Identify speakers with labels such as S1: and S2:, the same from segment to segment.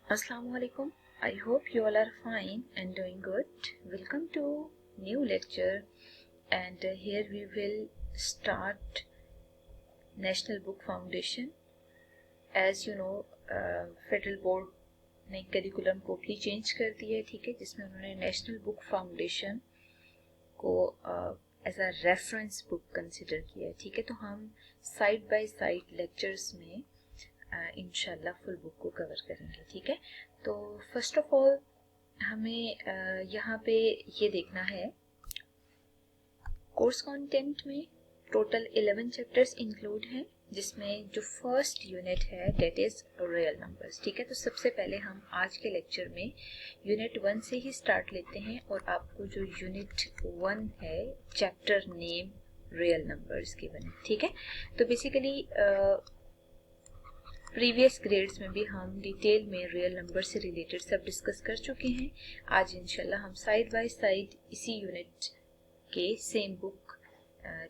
S1: Assalamualaikum. I hope you all are fine and doing good. Welcome to new lecture and here we will start National Book Foundation. As you know, federal board ने curriculum totally change कर दिया है, ठीक है, जिसमें उन्होंने National Book Foundation को as a reference book consider किया है, ठीक है। तो हम साइड बाय साइड लेक्चर्स में इंशाल्लाह फुल बुक को कवर करेंगे, ठीक है। तो फर्स्ट ऑफ ऑल हमें यहाँ पे ये देखना है, कोर्स कंटेंट में टोटल 11 चैप्टर्स इंक्लूड हैं, जिसमें जो फर्स्ट यूनिट है दैट इज रियल नंबर्स, ठीक है। तो सबसे पहले हम आज के लेक्चर में यूनिट 1 से ही स्टार्ट लेते हैं और आपको जो यूनिट 1 है chapter name real numbers given है, ठीक है। तो बेसिकली प्रीवियस ग्रेड्स में भी हम डिटेल में रियल नंबर से रिलेटेड सब डिस्कस कर चुके हैं। आज इंशाल्लाह हम साइड बाय साइड इसी यूनिट के सेम बुक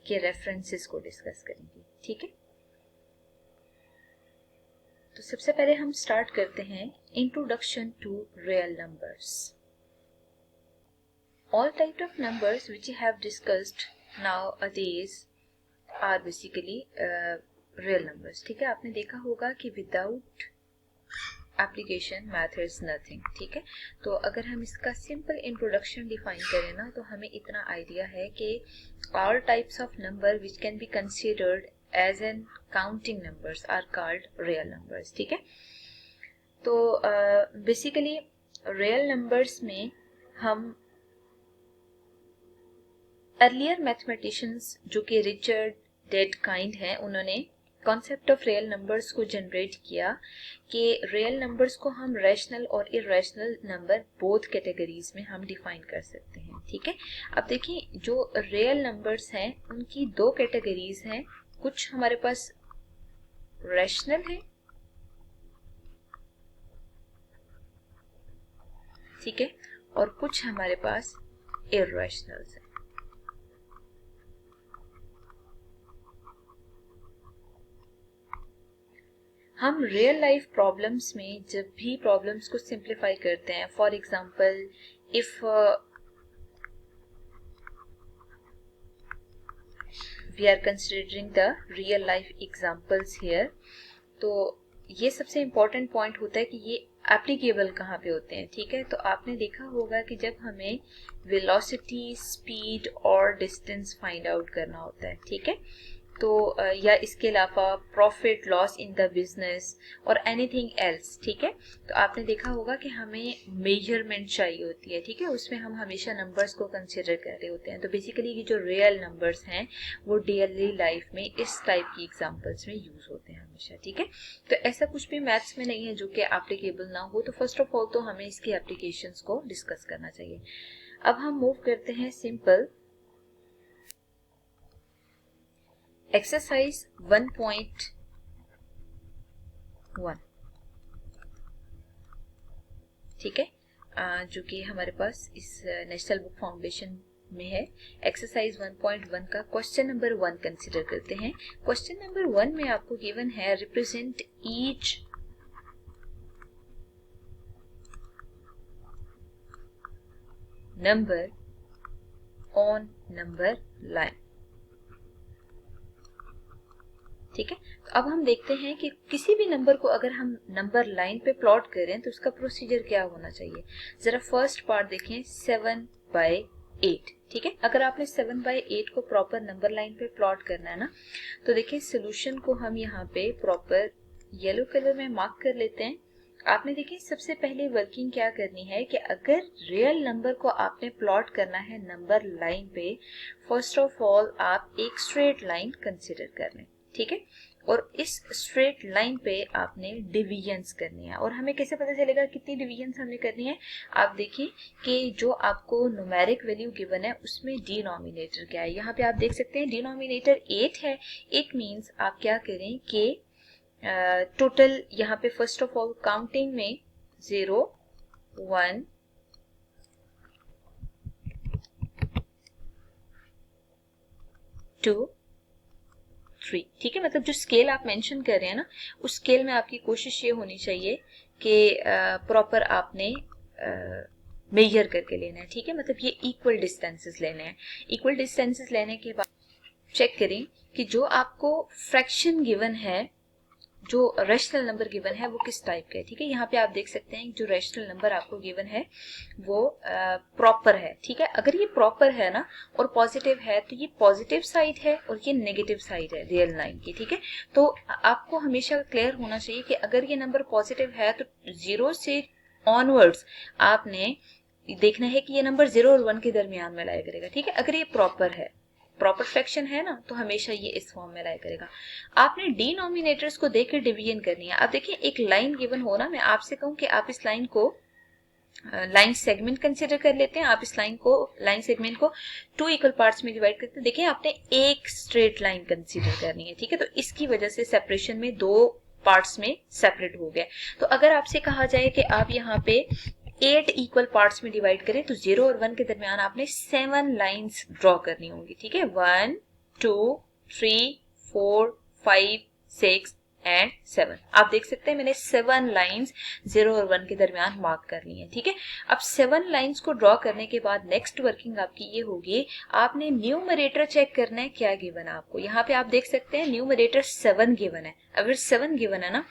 S1: के रेफरेंसेस को डिस्कस करेंगे, ठीक है। तो सबसे पहले हम स्टार्ट करते हैं introduction to real numbers. All type of numbers which we have discussed nowadays are basically real numbers, ठीक है। आपने देखा होगा कि without application math is nothing, ठीक है। तो अगर हम इसका सिंपल इंट्रोडक्शन डिफाइन करें ना, तो हमें इतना आइडिया है कि all types of number which can be considered as an counting numbers are called real numbers, ठीक है। तो बेसिकली रियल नंबर्स में हम अर्लियर मैथमेटिशियंस जो कि रिचर्ड डेडकाइंड हैं, उन्होंने कॉन्सेप्ट ऑफ रियल नंबर्स को जनरेट किया कि रियल नंबर्स को हम रैशनल और इरेशनल नंबर बोथ कैटेगरीज में हम डिफाइन कर सकते हैं, ठीक है। अब देखिए, जो रियल नंबर्स हैं उनकी दो कैटेगरीज हैं, कुछ हमारे पास रैशनल है, ठीक है, और कुछ हमारे पास इरेशनल है। हम रियल लाइफ प्रॉब्लम्स में जब भी प्रॉब्लम्स को सिंप्लीफाई करते हैं, for example if we are considering the real life examples here, तो ये सबसे इम्पोर्टेंट पॉइंट होता है कि ये एप्लीकेबल कहाँ पे होते हैं, ठीक है। तो आपने देखा होगा कि जब हमें वेलोसिटी, स्पीड और डिस्टेंस फाइंड आउट करना होता है, ठीक है, तो या इसके अलावा profit loss in the business और एनीथिंग एल्स, ठीक है, तो आपने देखा होगा कि हमें मेजरमेंट चाहिए होती है, ठीक है, उसमें हम हमेशा नंबर्स को कंसिडर कर रहे होते हैं। तो बेसिकली ये जो रियल नंबर्स हैं वो डेली लाइफ में इस टाइप की एग्जांपल्स में यूज होते हैं हमेशा, ठीक है। तो ऐसा कुछ भी मैथ्स में नहीं है जो कि एप्लीकेबल ना हो। तो फर्स्ट ऑफ ऑल तो हमें इसकी एप्लीकेशंस को डिस्कस करना चाहिए। अब हम मूव करते हैं सिंपल एक्सरसाइज 1.1, ठीक है, जो कि हमारे पास इस नेशनल बुक फाउंडेशन में है। एक्सरसाइज 1.1 का क्वेश्चन नंबर 1 कंसिडर करते हैं। क्वेश्चन नंबर 1 में आपको गिवन है represent each number on number line, ठीक है। तो अब हम देखते हैं कि किसी भी नंबर को अगर हम नंबर लाइन पे प्लॉट करें तो उसका प्रोसीजर क्या होना चाहिए। जरा फर्स्ट पार्ट देखें, 7/8, ठीक है। अगर आपने 7/8 को प्रॉपर नंबर लाइन पे प्लॉट करना है ना, तो देखिए सोल्यूशन को हम यहाँ पे प्रॉपर येलो कलर में मार्क कर लेते हैं। आपने देखिए सबसे पहले वर्किंग क्या करनी है कि अगर रियल नंबर को आपने प्लॉट करना है नंबर लाइन पे, फर्स्ट ऑफ ऑल आप एक स्ट्रेट लाइन कंसिडर कर लें, ठीक है, और इस स्ट्रेट लाइन पे आपने डिवीजन्स करनी है। और हमें कैसे पता चलेगा कितनी डिवीजन्स हमने करनी है। आप देखिए कि जो आपको न्यूमेरिक वैल्यू गिवन है उसमें डिनोमिनेटर क्या है। यहाँ पे आप देख सकते हैं डिनोमिनेटर 8 है। इट मीन्स आप क्या करें कि टोटल यहाँ पे फर्स्ट ऑफ ऑल काउंटिंग में 0, 1, 2, 3, ठीक है। मतलब जो स्केल आप मेंशन कर रहे हैं ना, उस स्केल में आपकी कोशिश ये होनी चाहिए कि प्रॉपर आपने मेजर करके लेना है, ठीक है। मतलब ये इक्वल डिस्टेंसेस लेने हैं। इक्वल डिस्टेंसेस लेने के बाद चेक करें कि जो आपको फ्रैक्शन गिवन है, जो रेशनल नंबर गिवन है, वो किस टाइप का है, ठीक है। यहाँ पे आप देख सकते हैं जो रेशनल नंबर आपको गिवन है वो प्रॉपर है, ठीक है। अगर ये प्रॉपर है ना और पॉजिटिव है तो ये पॉजिटिव साइड है और ये नेगेटिव साइड है रियल लाइन की, ठीक है। तो आपको हमेशा क्लियर होना चाहिए कि अगर ये नंबर पॉजिटिव है तो 0 से ऑनवर्ड्स आपने देखना है कि ये नंबर 0 और 1 के दरमियान में लाया करेगा, ठीक है। अगर ये प्रॉपर है, प्रॉपर फ्रैक्शन है ना, तो हमेशा ये इस फॉर्म में लाया करेगा। आपने डिनोमिनेटर्स को देकर डिवीजन करनी है। अब देखिए एक लाइन गिवन हो ना, मैं आपसे कहूं कि आप इस लाइन को लाइन सेगमेंट कंसिडर कर लेते हैं। आप इस लाइन सेगमेंट को 2 इक्वल पार्ट्स में डिवाइड करते हैं। देखिए आपने एक स्ट्रेट लाइन कंसिडर करनी है, ठीक है। तो इसकी वजह से सेपरेशन में 2 पार्ट्स में सेपरेट हो गया। तो अगर आपसे कहा जाए कि आप यहाँ पे 8 इक्वल पार्ट्स में डिवाइड करें तो 0 और 1 के दरमियान आपने 7 लाइंस ड्रॉ करनी होंगी, ठीक है। 1 2 3 4 5 6 एंड 7। आप देख सकते हैं मैंने 7 लाइंस 0 और 1 के दरमियान मार्क कर ली है, ठीक है। अब 7 लाइंस को ड्रॉ करने के बाद नेक्स्ट वर्किंग आपकी ये होगी, आपने न्यूमरेटर चेक करना है क्या गिवन है आपको। यहाँ पे आप देख सकते हैं न्यूमरेटर 7 गिवन है। अगर 7 गिवन है ना,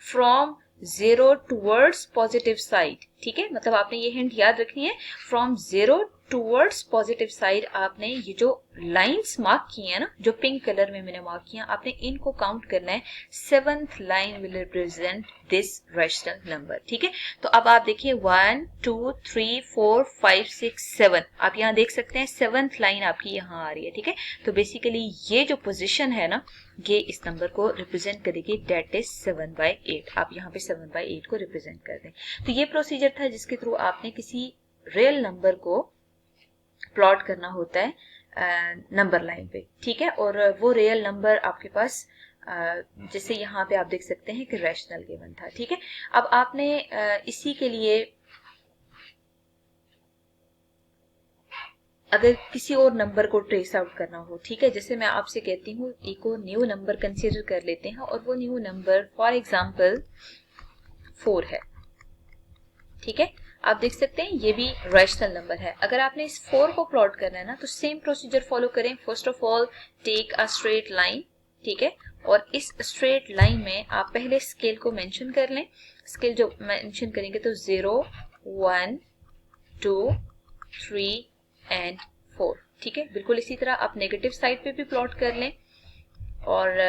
S1: फ्रॉम 0 टूवर्ड्स पॉजिटिव साइड, ठीक है। मतलब आपने ये हिंट याद रखनी है, फ्रॉम 0 टूवर्ड्स पॉजिटिव साइड आपने ये जो लाइंस मार्क की है ना, जो पिंक कलर में मैंने मार्क किया, आपने इनको काउंट करना है। 7th line will represent this rational number, ठीक है। तो अब आप देखिए 1 2 3 4 5 6 7, आप यहाँ देख सकते हैं 7th लाइन आपकी यहाँ आ रही है, ठीक है। तो बेसिकली ये जो पोजीशन है ना, ये इस नंबर को रिप्रेजेंट करेगी, डेट इज 7/8। आप यहाँ पे 7/8 को रिप्रेजेंट कर दें। तो ये प्रोसीजर था जिसके थ्रू आपने किसी रियल नंबर को प्लॉट करना होता है नंबर लाइन पे, ठीक है। और वो रियल नंबर आपके पास जैसे यहाँ पे आप देख सकते हैं कि रैशनल गिवन था, ठीक है। अब आपने इसी के लिए अगर किसी और नंबर को ट्रेस आउट करना हो, ठीक है, जैसे मैं आपसे कहती हूँ एक और न्यू नंबर कंसीडर कर लेते हैं और वो न्यू नंबर फॉर एग्जांपल 4 है, ठीक है। आप देख सकते हैं ये भी रैशनल नंबर है। अगर आपने इस 4 को प्लॉट करना है ना, तो सेम प्रोसीजर फॉलो करें। First of all take a straight line, ठीक है, और इस स्ट्रेट लाइन में आप पहले स्केल को मेंशन कर लें। स्केल जो मेंशन करेंगे तो 0 1 2 3 एंड 4, ठीक है। बिल्कुल इसी तरह आप नेगेटिव साइड पे भी प्लॉट कर लें। और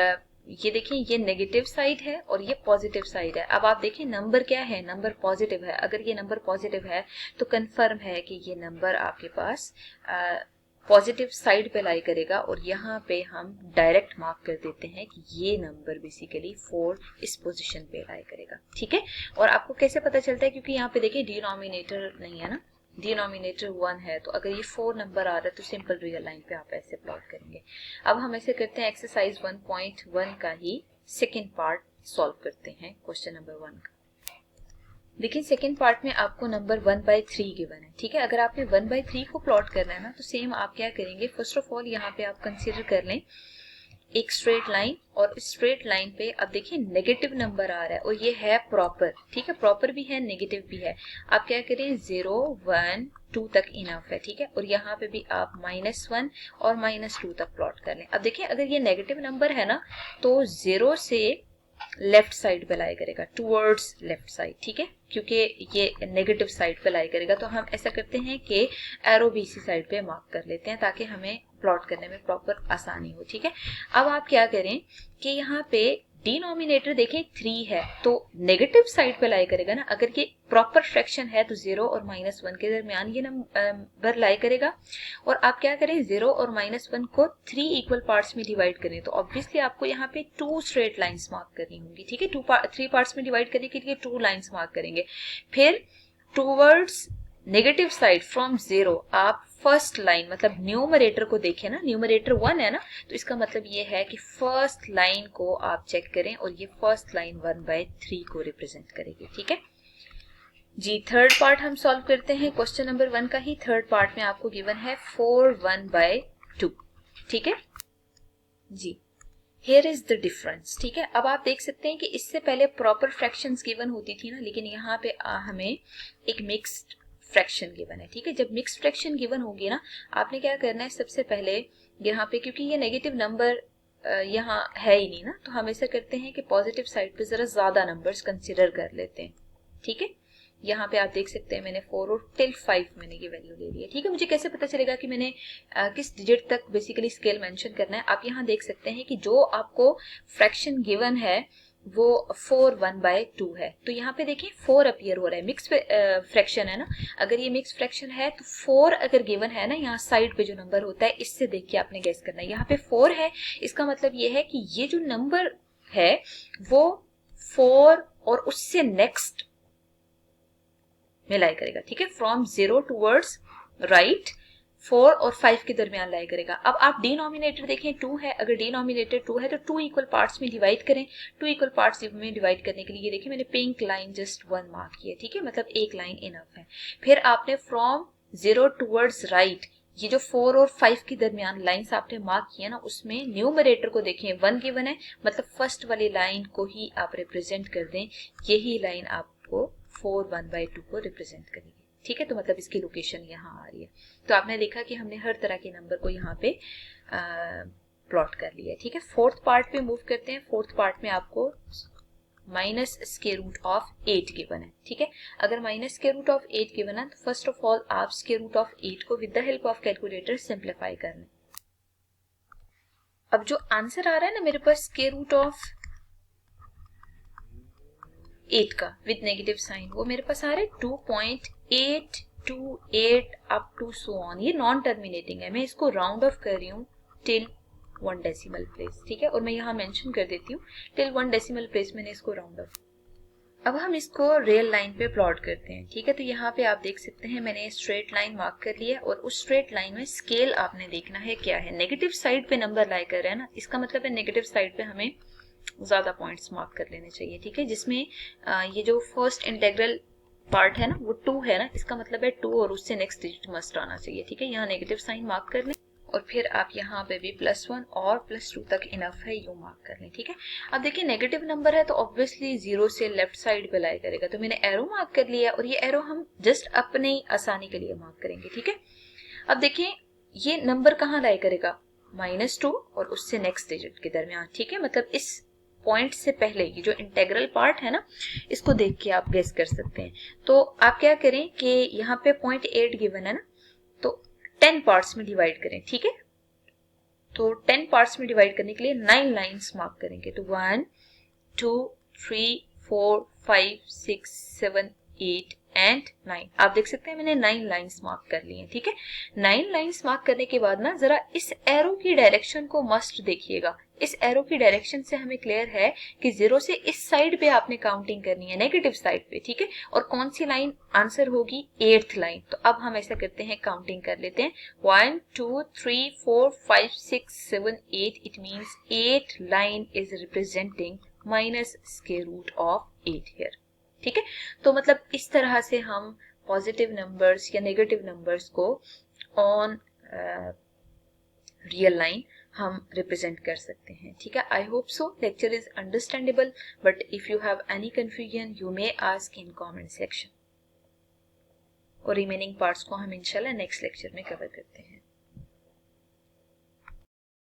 S1: ये देखिए ये नेगेटिव साइड है और ये पॉजिटिव साइड है। अब आप देखिए नंबर क्या है, नंबर पॉजिटिव है। अगर ये नंबर पॉजिटिव है तो कंफर्म है कि ये नंबर आपके पास पॉजिटिव साइड पे लाई करेगा। और यहाँ पे हम डायरेक्ट मार्क कर देते हैं कि ये नंबर बेसिकली 4 इस पोजीशन पे लाई करेगा, ठीक है। और आपको कैसे पता चलता है, क्योंकि यहाँ पे देखिए डिनोमिनेटर नहीं है ना, डिनोमिनेटर 1 है, तो अगर ये 4 नंबर आ रहा है तो सिंपल रियल लाइन पे आप ऐसे प्लॉट करेंगे। अब हम ऐसे करते हैं, एक्सरसाइज 1.1 का ही सेकेंड पार्ट सॉल्व करते हैं, क्वेश्चन नंबर 1 का। देखिए सेकेंड पार्ट में आपको नंबर 1/3 गिवन है, ठीक है। अगर आपने 1/3 को प्लॉट करना है ना, तो सेम आप क्या करेंगे, फर्स्ट ऑफ ऑल यहाँ पे आप कंसिडर कर लें एक स्ट्रेट लाइन, और स्ट्रेट लाइन पे अब देखिए नेगेटिव नंबर आ रहा है और ये है प्रॉपर, ठीक है। प्रॉपर भी है नेगेटिव भी है। आप क्या करें 0 1 2 तक इनफ है, ठीक है। और यहाँ पे भी आप -1 और -2 तक प्लॉट कर लें। अब देखिए अगर ये नेगेटिव नंबर है ना, तो 0 से लेफ्ट साइड पे लाई करेगा, टूवर्ड्स लेफ्ट साइड, ठीक है, क्योंकि ये नेगेटिव साइड पे लाई करेगा। तो हम ऐसा करते हैं कि एरो भी इसी साइड पे मार्क कर लेते हैं ताकि हमें प्लॉट करने में प्रॉपर आसानी हो, ठीक है। अब आप क्या करें कि यहाँ पे डिनोमिनेटर देखें 3 है तो नेगेटिव साइड पे लाई करेगा ना। अगर ये प्रॉपर फ्रैक्शन है तो 0 और -1 के दरमियान ये नंबर लाई करेगा। और आप क्या करें 0 और -1 को 3 इक्वल पार्ट्स में डिवाइड करें, तो ऑब्वियसली आपको यहाँ पे 2 स्ट्रेट लाइंस मार्क करनी होंगी, ठीक है। 3 पार्ट्स में डिवाइड करने के लिए 2 लाइंस मार्क करेंगे। फिर टूवर्ड्स नेगेटिव साइड फ्रॉम 0 आप फर्स्ट लाइन, मतलब न्यूमरेटर को देखें ना, न्यूमरेटर 1 है ना, तो इसका मतलब ये है कि फर्स्ट लाइन को आप चेक करें और ये फर्स्ट लाइन 1/3 को रिप्रेजेंट करेगी, ठीक है जी। थर्ड पार्ट हम सॉल्व करते हैं, क्वेश्चन नंबर 1 का ही थर्ड पार्ट में आपको गिवन है 4 1/2, ठीक है जी। हियर इज द डिफरेंस, ठीक है। अब आप देख सकते हैं कि इससे पहले प्रॉपर फ्रैक्शंस गिवन होती थी ना, लेकिन यहाँ पे हमें एक मिक्स्ड फ्रैक्शन गिवन है, ठीक है। जब मिक्स्ड फ्रैक्शन गिवन होगी ना, आपने क्या करना है, सबसे पहले यहाँ पे, क्योंकि ये नेगेटिव नंबर यहाँ है ही नहीं ना, तो हम ऐसा करते हैं कि पॉजिटिव साइड पे जरा ज्यादा नंबर्स कंसिडर कर लेते हैं, ठीक है। यहाँ पे आप देख सकते हैं मैंने 4 और टिल 5 मैंने ये वैल्यू ले ली है, ठीक है। मुझे कैसे पता चलेगा कि मैंने किस डिजिट तक बेसिकली स्केल मेंशन करना है? आप यहाँ देख सकते हैं कि जो आपको फ्रैक्शन गिवन है वो 4 1/2 है, तो यहाँ पे देखिए 4 अपीयर हो रहा है, मिक्स फ्रैक्शन है ना। अगर ये मिक्स फ्रैक्शन है तो 4 अगर गिवन है ना, यहाँ साइड पे जो नंबर होता है, इससे देख के आपने गेस करना है। यहाँ पे 4 है, इसका मतलब ये है कि ये जो नंबर है वो 4 और उससे नेक्स्ट में लाई करेगा, ठीक है। फ्रॉम 0 टूवर्ड्स राइट 4 और 5 के दरमियान लाई करेगा। अब आप डिनोमिनेटर देखें 2 है, अगर डिनोमिनेटर 2 है तो 2 इक्वल पार्ट्स में डिवाइड करें। 2 इक्वल पार्ट्स में डिवाइड करने के लिए ये देखिए मैंने पिंक लाइन जस्ट 1 मार्क की है, ठीक है, मतलब एक लाइन इनफ है। फिर आपने फ्रॉम 0 टूवर्ड्स राइट, ये जो 4 और 5 के दरमियान लाइंस आपने मार्क किया ना, उसमें न्यूमरेटर को देखें 1 गिवन है, मतलब फर्स्ट वाली लाइन को ही आप रिप्रेजेंट कर दें, यही लाइन आपको 4 1/2 को रिप्रेजेंट करेगी, ठीक है। तो मतलब इसकी लोकेशन यहाँ आ रही है। तो आपने देखा कि हमने हर तरह के नंबर को यहाँ पे प्लॉट कर लिया है, ठीक है। फोर्थ पार्ट पे मूव करते हैं। फोर्थ पार्ट में आपको minus square root of 8 given है, ठीक है। अगर minus square root of 8 given है तो फर्स्ट ऑफ ऑल आप स्क्वायर रूट ऑफ 8 को with the help of calculator simplify कर लें। अब जो आंसर आ रहा है ना मेरे पास स्क्वायर रूट ऑफ 8 का विद नेगेटिव साइन, वो मेरे पास आ रहा है 2.828 अप टू सो ऑन। ये नॉन टर्मिनेटिंग है, मैं इसको राउंड ऑफ कर रही हूँ टिल 1 डेसिमल प्लेस, ठीक है। और मैं यहाँ मेंशन कर देती हूँ टिल 1 डेसिमल प्लेस मैंने इसको राउंड ऑफ। अब हम इसको रियल लाइन पे प्लॉट करते हैं, ठीक है। तो यहाँ पे आप देख सकते हैं मैंने स्ट्रेट लाइन मार्क कर लिया और उस स्ट्रेट लाइन में स्केल आपने देखना है क्या है। नेगेटिव साइड पे नंबर लाई कर रहे हैं ना, इसका मतलब है नेगेटिव साइड पे हमें ज्यादा पॉइंट्स मार्क कर लेने चाहिए, ठीक है। जिसमें ये जो फर्स्ट इंटेग्रल पार्ट है ना वो 2 है ना, इसका मतलब है 2 और उससे नेक्स्ट डिजिट मस्ट आना चाहिए, ठीक है। यहाँ नेगेटिव साइन मार्क कर लें और फिर आप यहाँ पे भी +1 और +2 तक इनफ है यू मार्क कर लें, ठीक है। अब देखिए नेगेटिव नंबर है तो ऑब्वियसली 0 से लेफ्ट साइड पे लाई करेगा, तो मैंने एरो मार्क कर लिया और ये एरो हम जस्ट अपने आसानी के लिए मार्क करेंगे, ठीक है। अब देखिए ये नंबर कहाँ लाई करेगा, -2 और उससे नेक्स्ट डिजिट के दरमियान, ठीक है। मतलब इस पॉइंट से पहले ये जो इंटेग्रल पार्ट है ना, इसको देख के आप गेस कर सकते हैं। तो आप क्या करें कि यहाँ पे 0.8 गिवन है ना, तो 10 पार्ट्स में डिवाइड करें, ठीक है। तो 10 पार्ट्स में डिवाइड करने के लिए 9 लाइंस मार्क करेंगे, तो 1 2 3 4 5 6 7 8 एंड 9। आप देख सकते हैं मैंने 9 लाइंस मार्क कर ली हैं, ठीक है। 9 लाइंस मार्क करने के बाद ना जरा इस एरो की डायरेक्शन को मस्ट देखिएगा। इस एरो की डायरेक्शन से हमें क्लियर है कि 0 से इस साइड पे आपने काउंटिंग करनी है, नेगेटिव साइड पे, ठीक है। और कौन सी लाइन आंसर होगी, 8th लाइन। तो अब हम ऐसा करते हैं, काउंटिंग कर लेते हैं 1 2 3 4 5 6 7 8। It means 8 line is representing minus square root of 8 here, ठीक है। तो मतलब इस तरह से हम पॉजिटिव नंबर्स या नेगेटिव नंबर्स को ऑन रियल लाइन हम रिप्रेजेंट कर सकते हैं, ठीक है। I hope so lecture is understandable, but if you have any confusion you may ask in comment section. और रिमेनिंग पार्ट्स को हम इंशाल्लाह नेक्स्ट लेक्चर में कवर करते हैं।